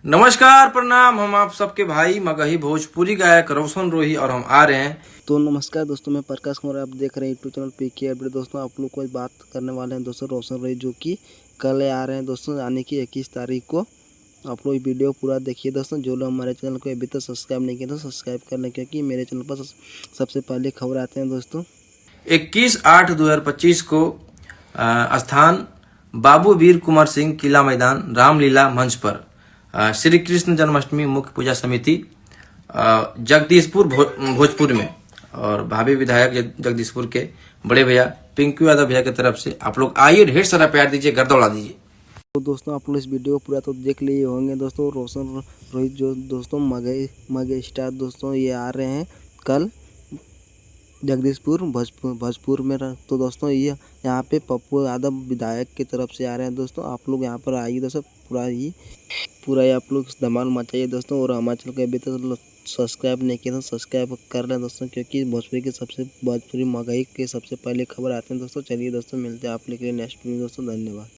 नमस्कार प्रणाम। हम आप सबके भाई मगही भोजपुरी गायक रोशन रोही और हम आ रहे हैं। तो नमस्कार दोस्तों, मैं प्रकाश कुमार, आप देख रहे हैं यूट्यूब चैनल पीके अपडेट। दोस्तों आप लोग को बात करने वाले हैं दोस्तों रोशन रोही, जो कि कल आ रहे हैं दोस्तों, यानी कि 21 तारीख को। आप लोग वीडियो पूरा देखिए दोस्तों। जो लोग हमारे चैनल को अभी तक सब्सक्राइब नहीं किया तो सब्सक्राइब कर लें, क्योंकि मेरे चैनल पर सबसे पहले खबर आते हैं दोस्तों। 21/8/2025 को स्थान बाबू वीर कुंवर सिंह किला मैदान रामलीला मंच पर श्री कृष्ण जन्माष्टमी मुख्य पूजा समिति जगदीशपुर भोजपुर में और भावी विधायक जगदीशपुर के बड़े भैया पिंकू यादव भैया की तरफ से आप लोग आइए, ढेर सारा प्यार दीजिए, गर्दा उड़ा दीजिए। तो दोस्तों आप लोग इस वीडियो को पूरा तो देख लिए होंगे दोस्तों। रोशन रोहित जो दोस्तों मगे स्टार दोस्तों, ये आ रहे हैं कल जगदीशपुर भोजपुर में। तो दोस्तों ये यहाँ पे पप्पू यादव विधायक की तरफ से आ रहे हैं दोस्तों। आप लोग यहाँ पर आइए दोस्तों, पूरा ही आप लोग धमाल मचाइए दोस्तों। और हमारे चैनल को अभी तक सब्सक्राइब नहीं किया तो सब्सक्राइब कर लें दोस्तों, क्योंकि भोजपुरी मगही के सबसे पहले खबर आते हैं दोस्तों। चलिए दोस्तों, मिलते हैं आप लोग के लिए नेक्स्ट वीडियो दोस्तों। धन्यवाद।